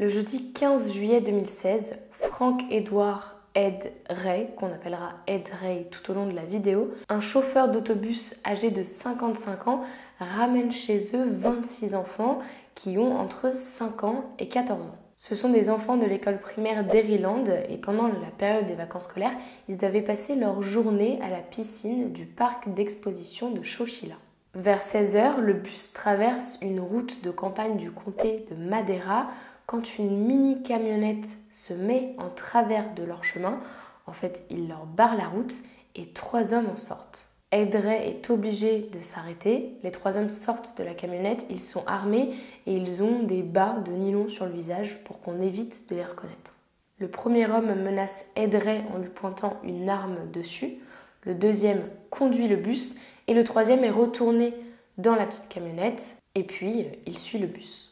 Le jeudi 15 juillet 2016, Frank Edward Ed Ray, qu'on appellera Ed Ray tout au long de la vidéo, un chauffeur d'autobus âgé de 55 ans, ramène chez eux 26 enfants qui ont entre 5 ans et 14 ans. Ce sont des enfants de l'école primaire d'Eryland et pendant la période des vacances scolaires, ils avaient passé leur journée à la piscine du parc d'exposition de Chowchilla. Vers 16 h, le bus traverse une route de campagne du comté de Madera quand une mini-camionnette se met en travers de leur chemin. En fait, il leur barre la route et 3 hommes en sortent. Ed Ray est obligé de s'arrêter. Les 3 hommes sortent de la camionnette, ils sont armés et ils ont des bas de nylon sur le visage pour qu'on évite de les reconnaître. Le premier homme menace Ed Ray en lui pointant une arme dessus. Le deuxième conduit le bus et le troisième est retourné dans la petite camionnette et puis il suit le bus.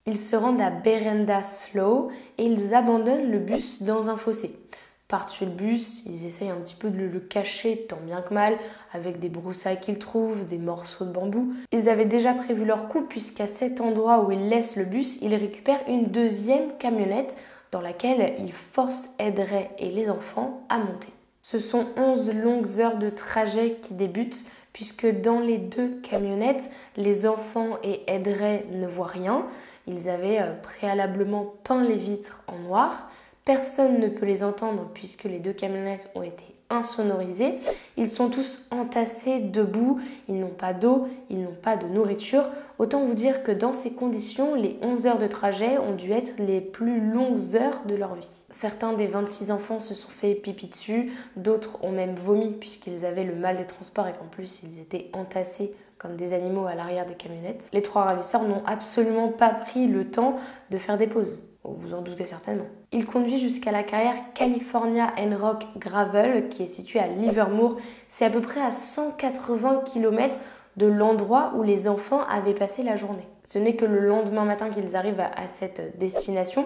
Ils se rendent à Berenda Slough et ils abandonnent le bus dans un fossé. Par-dessus le bus, ils essayent un petit peu de le cacher tant bien que mal avec des broussailles qu'ils trouvent, des morceaux de bambou. Ils avaient déjà prévu leur coup puisqu'à cet endroit où ils laissent le bus, ils récupèrent une deuxième camionnette dans laquelle ils forcent Ed Ray et les enfants à monter. Ce sont 11 longues heures de trajet qui débutent puisque dans les 2 camionnettes, les enfants et Ed Ray ne voient rien. Ils avaient préalablement peint les vitres en noir. Personne ne peut les entendre puisque les 2 camionnettes ont été insonorisées. Ils sont tous entassés debout, ils n'ont pas d'eau, ils n'ont pas de nourriture. Autant vous dire que dans ces conditions, les 11 heures de trajet ont dû être les plus longues heures de leur vie. Certains des 26 enfants se sont fait pipi dessus, d'autres ont même vomi puisqu'ils avaient le mal des transports et qu'en plus ils étaient entassés comme des animaux à l'arrière des camionnettes. Les 3 ravisseurs n'ont absolument pas pris le temps de faire des pauses. Vous en doutez certainement. Il conduit jusqu'à la carrière California Rock Gravel qui est située à Livermore. C'est à peu près à 180 km de l'endroit où les enfants avaient passé la journée. Ce n'est que le lendemain matin qu'ils arrivent à cette destination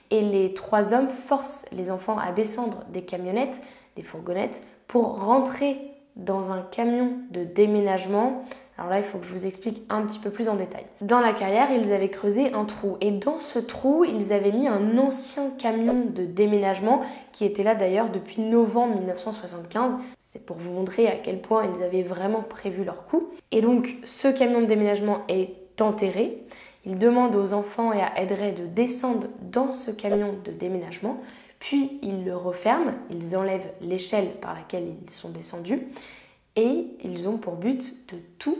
et les 3 hommes forcent les enfants à descendre des camionnettes, des fourgonnettes, pour rentrer dans un camion de déménagement. Alors là, il faut que je vous explique un petit peu plus en détail. Dans la carrière, ils avaient creusé un trou et dans ce trou, ils avaient mis un ancien camion de déménagement qui était là d'ailleurs depuis novembre 1975. C'est pour vous montrer à quel point ils avaient vraiment prévu leur coup. Et donc, ce camion de déménagement est enterré. Ils demandent aux enfants et à Ed Ray de descendre dans ce camion de déménagement. Puis, ils le referment, ils enlèvent l'échelle par laquelle ils sont descendus. Et ils ont pour but de tout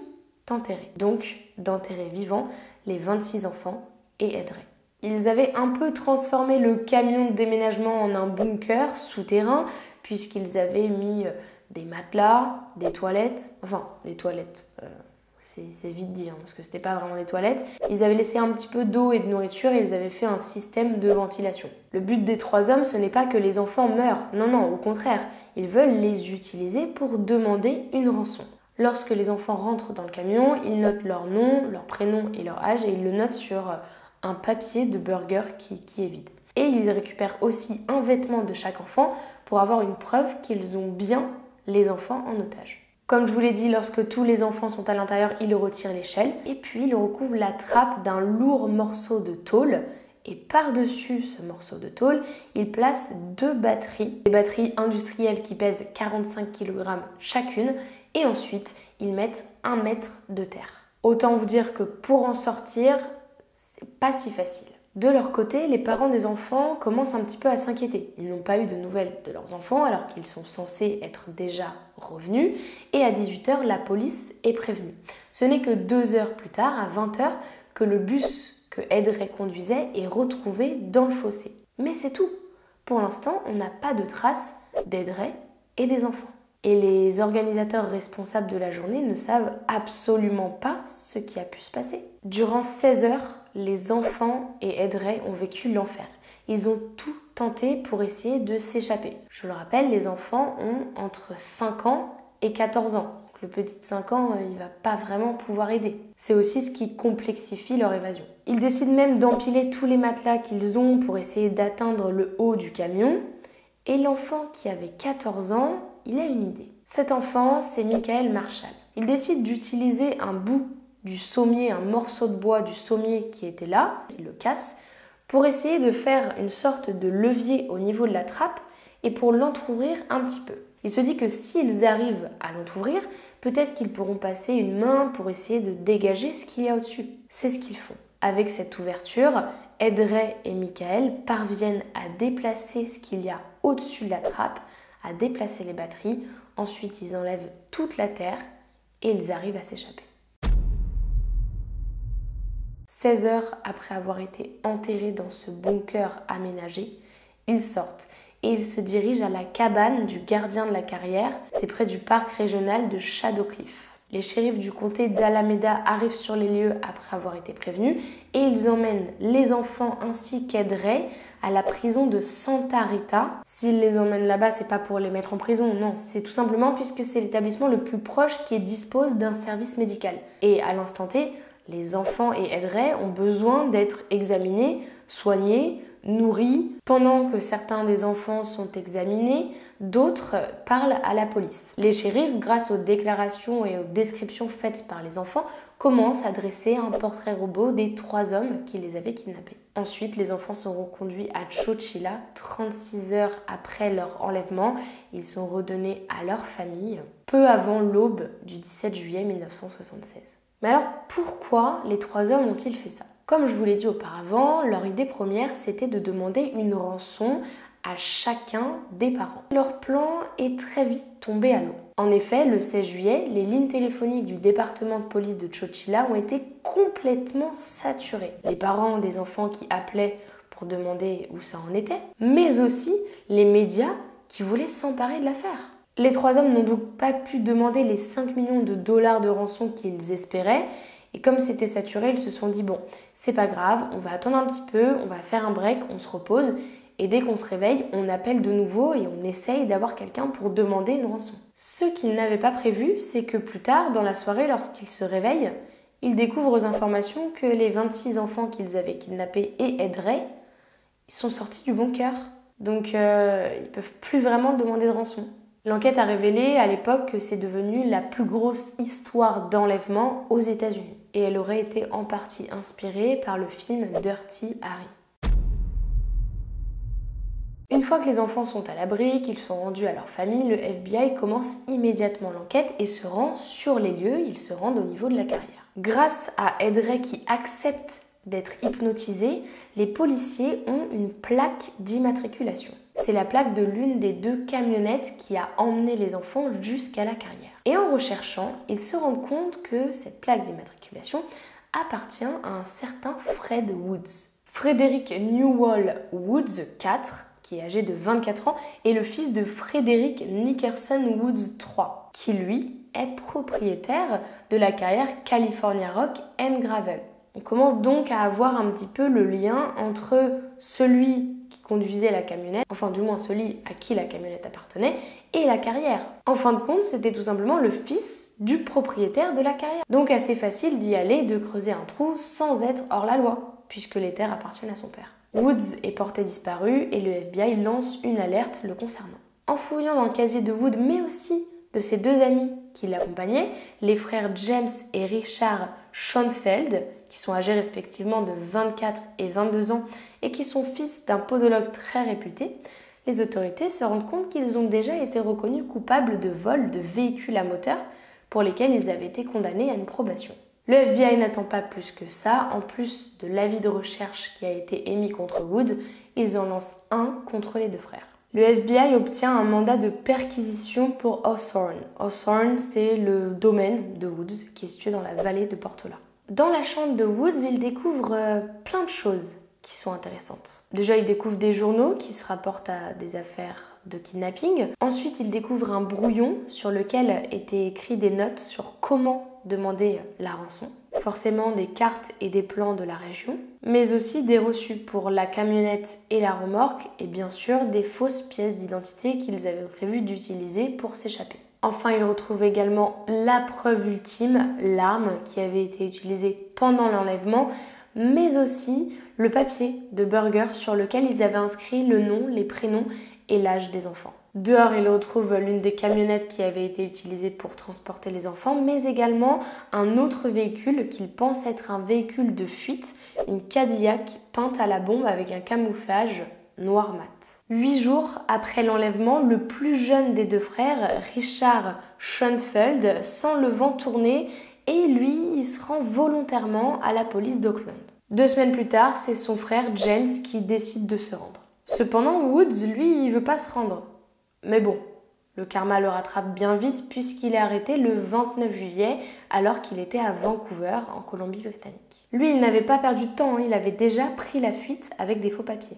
enterrer. Donc d'enterrer vivants les 26 enfants et Ed Ray. Ils avaient un peu transformé le camion de déménagement en un bunker souterrain puisqu'ils avaient mis des matelas, des toilettes, enfin des toilettes, c'est vite dit parce que c'était pas vraiment des toilettes. Ils avaient laissé un petit peu d'eau et de nourriture et ils avaient fait un système de ventilation. Le but des 3 hommes, ce n'est pas que les enfants meurent, non, au contraire, ils veulent les utiliser pour demander une rançon. Lorsque les enfants rentrent dans le camion, ils notent leur nom, leur prénom et leur âge et ils le notent sur un papier de burger qui est vide. Et ils récupèrent aussi un vêtement de chaque enfant pour avoir une preuve qu'ils ont bien les enfants en otage. Comme je vous l'ai dit, lorsque tous les enfants sont à l'intérieur, ils retirent l'échelle et puis ils recouvrent la trappe d'un lourd morceau de tôle. Et par-dessus ce morceau de tôle, ils placent 2 batteries, des batteries industrielles qui pèsent 45 kg chacune. Et ensuite, ils mettent 1 mètre de terre. Autant vous dire que pour en sortir, c'est pas si facile. De leur côté, les parents des enfants commencent un petit peu à s'inquiéter. Ils n'ont pas eu de nouvelles de leurs enfants alors qu'ils sont censés être déjà revenus. Et à 18 h, la police est prévenue. Ce n'est que 2 heures plus tard, à 20 h, que le bus que Ed Ray conduisait est retrouvé dans le fossé. Mais c'est tout. Pour l'instant, on n'a pas de traces d'Ed Ray et des enfants. Et les organisateurs responsables de la journée ne savent absolument pas ce qui a pu se passer. Durant 16 heures, les enfants et Ed Ray ont vécu l'enfer. Ils ont tout tenté pour essayer de s'échapper. Je le rappelle, les enfants ont entre 5 ans et 14 ans. Donc le petit de 5 ans, il va pas vraiment pouvoir aider. C'est aussi ce qui complexifie leur évasion. Ils décident même d'empiler tous les matelas qu'ils ont pour essayer d'atteindre le haut du camion. Et l'enfant qui avait 14 ans, il a une idée. Cet enfant, c'est Michael Marshall. Il décide d'utiliser un bout du sommier, un morceau de bois du sommier qui était là, il le casse, pour essayer de faire une sorte de levier au niveau de la trappe et pour l'entrouvrir un petit peu. Il se dit que s'ils arrivent à l'entrouvrir, peut-être qu'ils pourront passer une main pour essayer de dégager ce qu'il y a au-dessus. C'est ce qu'ils font. Avec cette ouverture, Ed Ray et Michael parviennent à déplacer ce qu'il y a au-dessus de la trappe, à déplacer les batteries. Ensuite, ils enlèvent toute la terre et ils arrivent à s'échapper. 16 heures après avoir été enterrés dans ce bunker aménagé, ils sortent et ils se dirigent à la cabane du gardien de la carrière. C'est près du parc régional de Shadowcliff. Les shérifs du comté d'Alameda arrivent sur les lieux après avoir été prévenus et ils emmènent les enfants ainsi qu'Ed Ray à la prison de Santa Rita. S'ils les emmènent là-bas, c'est pas pour les mettre en prison, non, c'est tout simplement puisque c'est l'établissement le plus proche qui dispose d'un service médical. Et à l'instant T, les enfants et Ed Ray ont besoin d'être examinés, soignés, nourris. Pendant que certains des enfants sont examinés, d'autres parlent à la police. Les shérifs, grâce aux déclarations et aux descriptions faites par les enfants, commencent à dresser un portrait robot des 3 hommes qui les avaient kidnappés. Ensuite, les enfants seront conduits à Chowchilla 36 heures après leur enlèvement. Ils sont redonnés à leur famille peu avant l'aube du 17 juillet 1976. Mais alors, pourquoi les 3 hommes ont-ils fait ça ? Comme je vous l'ai dit auparavant, leur idée première, c'était de demander une rançon à chacun des parents. Leur plan est très vite tombé à l'eau. En effet, le 16 juillet, les lignes téléphoniques du département de police de Chowchilla ont été complètement saturées. Les parents des enfants qui appelaient pour demander où ça en était, mais aussi les médias qui voulaient s'emparer de l'affaire. Les 3 hommes n'ont donc pas pu demander les 5 millions de dollars de rançon qu'ils espéraient. Et comme c'était saturé, ils se sont dit bon, c'est pas grave, on va attendre un petit peu, on va faire un break, on se repose. Et dès qu'on se réveille, on appelle de nouveau et on essaye d'avoir quelqu'un pour demander une rançon. Ce qu'ils n'avaient pas prévu, c'est que plus tard, dans la soirée, lorsqu'ils se réveillent, ils découvrent aux informations que les 26 enfants qu'ils avaient kidnappés et Ed Ray, ils sont sortis du bunker. Donc ils peuvent plus vraiment demander de rançon. L'enquête a révélé à l'époque que c'est devenu la plus grosse histoire d'enlèvement aux États-Unis. Et elle aurait été en partie inspirée par le film Dirty Harry. Une fois que les enfants sont à l'abri, qu'ils sont rendus à leur famille, le FBI commence immédiatement l'enquête et se rend sur les lieux, ils se rendent au niveau de la carrière. Grâce à Ed Ray qui accepte d'être hypnotisé, les policiers ont une plaque d'immatriculation. C'est la plaque de l'une des 2 camionnettes qui a emmené les enfants jusqu'à la carrière. Et en recherchant, ils se rendent compte que cette plaque d'immatriculation appartient à un certain Fred Woods. Frederick Newell Woods IV, qui est âgé de 24 ans, est le fils de Frederick Nickerson Woods III, qui lui est propriétaire de la carrière California Rock and Gravel. On commence donc à avoir un petit peu le lien entre celui qui conduisait la camionnette, enfin du moins celui à qui la camionnette appartenait, et la carrière. En fin de compte, c'était tout simplement le fils du propriétaire de la carrière. Donc assez facile d'y aller, de creuser un trou sans être hors la loi, puisque les terres appartiennent à son père. Woods est porté disparu et le FBI lance une alerte le concernant. En fouillant dans le casier de Wood, mais aussi de ses 2 amis qui l'accompagnaient, les frères James et Richard Schoenfeld, qui sont âgés respectivement de 24 et 22 ans et qui sont fils d'un podologue très réputé, les autorités se rendent compte qu'ils ont déjà été reconnus coupables de vol de véhicules à moteur pour lesquels ils avaient été condamnés à une probation. Le FBI n'attend pas plus que ça. En plus de l'avis de recherche qui a été émis contre Woods, ils en lancent un contre les 2 frères. Le FBI obtient un mandat de perquisition pour Hawthorne. Hawthorne, c'est le domaine de Woods qui est situé dans la vallée de Portola. Dans la chambre de Woods, il découvre plein de choses qui sont intéressantes. Déjà, il découvre des journaux qui se rapportent à des affaires de kidnapping. Ensuite, il découvre un brouillon sur lequel étaient écrits des notes sur comment demander la rançon. Forcément des cartes et des plans de la région, mais aussi des reçus pour la camionnette et la remorque et bien sûr des fausses pièces d'identité qu'ils avaient prévu d'utiliser pour s'échapper. Enfin, il retrouve également la preuve ultime, l'arme qui avait été utilisée pendant l'enlèvement, mais aussi le papier de Burger sur lequel ils avaient inscrit le nom, les prénoms et l'âge des enfants. Dehors, il retrouve l'une des camionnettes qui avait été utilisée pour transporter les enfants, mais également un autre véhicule qu'il pense être un véhicule de fuite, une Cadillac peinte à la bombe avec un camouflage noir mat. 8 jours après l'enlèvement, le plus jeune des deux frères, Richard Schoenfeld, sent le vent tourner et lui, il se rend volontairement à la police d'Oakland. 2 semaines plus tard, c'est son frère James qui décide de se rendre. Cependant, Woods, lui, il veut pas se rendre. Mais bon, le karma le rattrape bien vite puisqu'il est arrêté le 29 juillet alors qu'il était à Vancouver, en Colombie-Britannique. Lui, il n'avait pas perdu de temps, il avait déjà pris la fuite avec des faux papiers.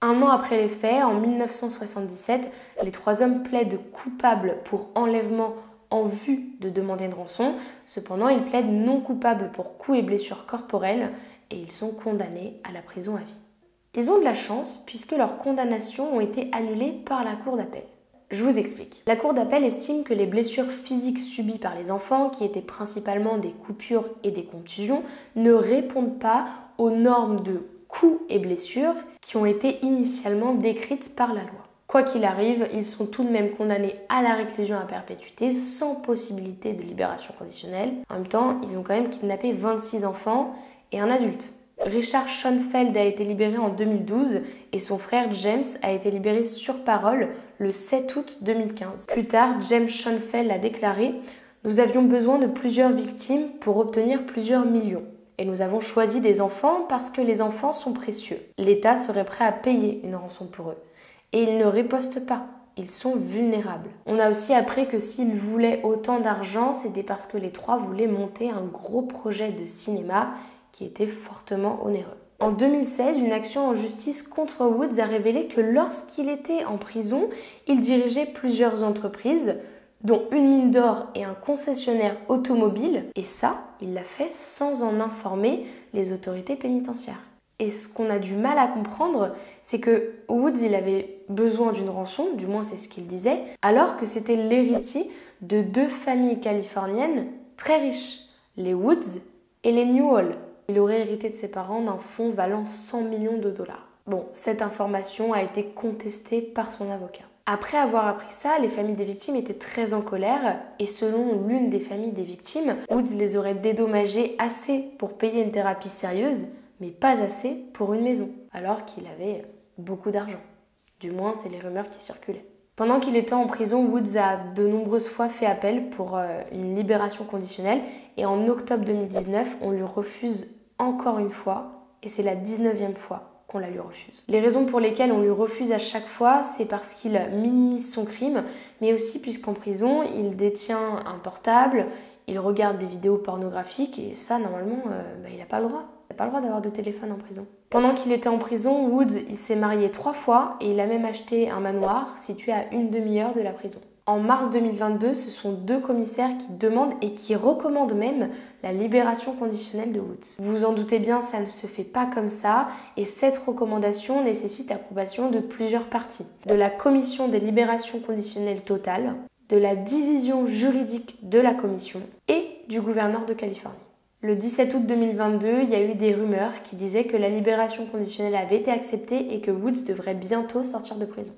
Un an après les faits, en 1977, les 3 hommes plaident coupables pour enlèvement en vue de demander une rançon. Cependant, ils plaident non coupables pour coups et blessures corporelles et ils sont condamnés à la prison à vie. Ils ont de la chance puisque leurs condamnations ont été annulées par la cour d'appel. Je vous explique. La cour d'appel estime que les blessures physiques subies par les enfants, qui étaient principalement des coupures et des contusions, ne répondent pas aux normes de coups et blessures qui ont été initialement décrites par la loi. Quoi qu'il arrive, ils sont tout de même condamnés à la réclusion à perpétuité sans possibilité de libération conditionnelle. En même temps, ils ont quand même kidnappé 26 enfants et un adulte. Richard Schoenfeld a été libéré en 2012 et son frère James a été libéré sur parole le 7 août 2015. Plus tard, James Schoenfeld a déclaré « Nous avions besoin de plusieurs victimes pour obtenir plusieurs millions. Et nous avons choisi des enfants parce que les enfants sont précieux. L'État serait prêt à payer une rançon pour eux. Et ils ne ripostent pas. Ils sont vulnérables. » On a aussi appris que s'ils voulaient autant d'argent, c'était parce que les 3 voulaient monter un gros projet de cinéma qui était fortement onéreux. En 2016, une action en justice contre Woods a révélé que lorsqu'il était en prison, il dirigeait plusieurs entreprises, dont une mine d'or et un concessionnaire automobile, et ça, il l'a fait sans en informer les autorités pénitentiaires. Et ce qu'on a du mal à comprendre, c'est que Woods, il avait besoin d'une rançon, du moins c'est ce qu'il disait, alors que c'était l'héritier de 2 familles californiennes très riches, les Woods et les Newhall. Il aurait hérité de ses parents d'un fonds valant 100 millions de dollars. Bon, cette information a été contestée par son avocat. Après avoir appris ça, les familles des victimes étaient très en colère et selon l'une des familles des victimes, Woods les aurait dédommagés assez pour payer une thérapie sérieuse, mais pas assez pour une maison, alors qu'il avait beaucoup d'argent. Du moins, c'est les rumeurs qui circulaient. Pendant qu'il était en prison, Woods a de nombreuses fois fait appel pour une libération conditionnelle et en octobre 2019, on lui refuse encore une fois et c'est la 19e fois qu'on la lui refuse. Les raisons pour lesquelles on lui refuse à chaque fois, c'est parce qu'il minimise son crime, mais aussi puisqu'en prison, il détient un portable, il regarde des vidéos pornographiques et ça, normalement, il n'a pas le droit. Il n'a pas le droit d'avoir de téléphone en prison. Pendant qu'il était en prison, Woods il s'est marié 3 fois et il a même acheté un manoir situé à une demi-heure de la prison. En mars 2022, ce sont 2 commissaires qui demandent et qui recommandent même la libération conditionnelle de Woods. Vous vous en doutez bien, ça ne se fait pas comme ça et cette recommandation nécessite l'approbation de plusieurs parties. De la commission des libérations conditionnelles totales, de la division juridique de la commission et du gouverneur de Californie. Le 17 août 2022, il y a eu des rumeurs qui disaient que la libération conditionnelle avait été acceptée et que Woods devrait bientôt sortir de prison.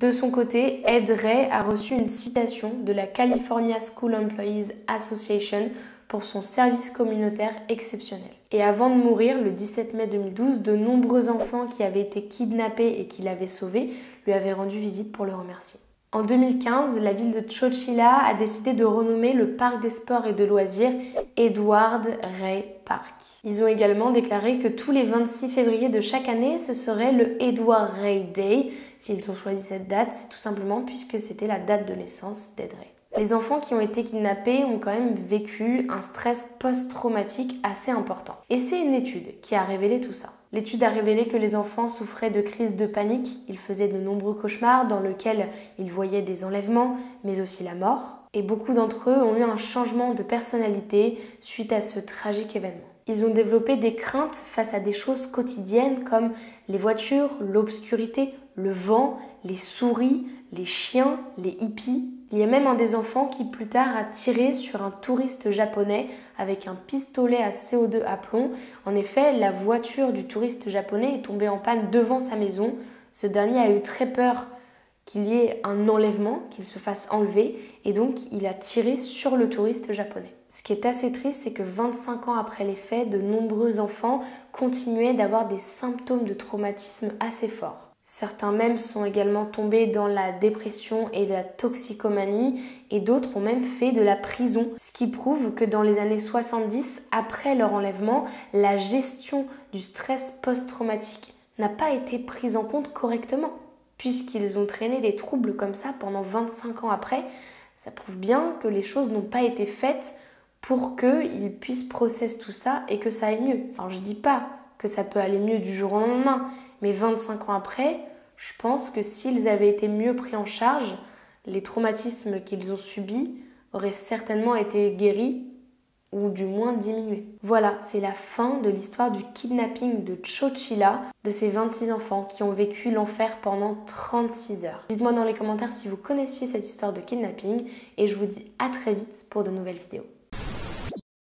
De son côté, Ed Ray a reçu une citation de la California School Employees Association pour son service communautaire exceptionnel. Et avant de mourir, le 17 mai 2012, de nombreux enfants qui avaient été kidnappés et qu'il avait sauvés lui avaient rendu visite pour le remercier. En 2015, la ville de Chowchilla a décidé de renommer le parc des sports et de loisirs Edward Ray Park. Ils ont également déclaré que tous les 26 février de chaque année, ce serait le Edward Ray Day. S'ils ont choisi cette date, c'est tout simplement puisque c'était la date de naissance d'Ed Ray. Les enfants qui ont été kidnappés ont quand même vécu un stress post-traumatique assez important. Et c'est une étude qui a révélé tout ça. L'étude a révélé que les enfants souffraient de crises de panique, ils faisaient de nombreux cauchemars dans lesquels ils voyaient des enlèvements, mais aussi la mort. Et beaucoup d'entre eux ont eu un changement de personnalité suite à ce tragique événement. Ils ont développé des craintes face à des choses quotidiennes comme les voitures, l'obscurité, le vent, les souris, les chiens, les hippies. Il y a même un des enfants qui plus tard a tiré sur un touriste japonais avec un pistolet à CO2 à plomb. En effet, la voiture du touriste japonais est tombée en panne devant sa maison. Ce dernier a eu très peur qu'il y ait un enlèvement, qu'il se fasse enlever, et donc il a tiré sur le touriste japonais. Ce qui est assez triste, c'est que 25 ans après les faits, de nombreux enfants continuaient d'avoir des symptômes de traumatisme assez forts. Certains même sont également tombés dans la dépression et la toxicomanie, et d'autres ont même fait de la prison, ce qui prouve que dans les années 70, après leur enlèvement, la gestion du stress post-traumatique n'a pas été prise en compte correctement. Puisqu'ils ont traîné des troubles comme ça pendant 25 ans après, ça prouve bien que les choses n'ont pas été faites pour qu'ils puissent processer tout ça et que ça aille mieux. Alors je dis pas que ça peut aller mieux du jour au lendemain, mais 25 ans après, je pense que s'ils avaient été mieux pris en charge, les traumatismes qu'ils ont subis auraient certainement été guéris ou du moins diminués. Voilà, c'est la fin de l'histoire du kidnapping de Chochila, de ces 26 enfants qui ont vécu l'enfer pendant 36 heures. Dites-moi dans les commentaires si vous connaissiez cette histoire de kidnapping et je vous dis à très vite pour de nouvelles vidéos.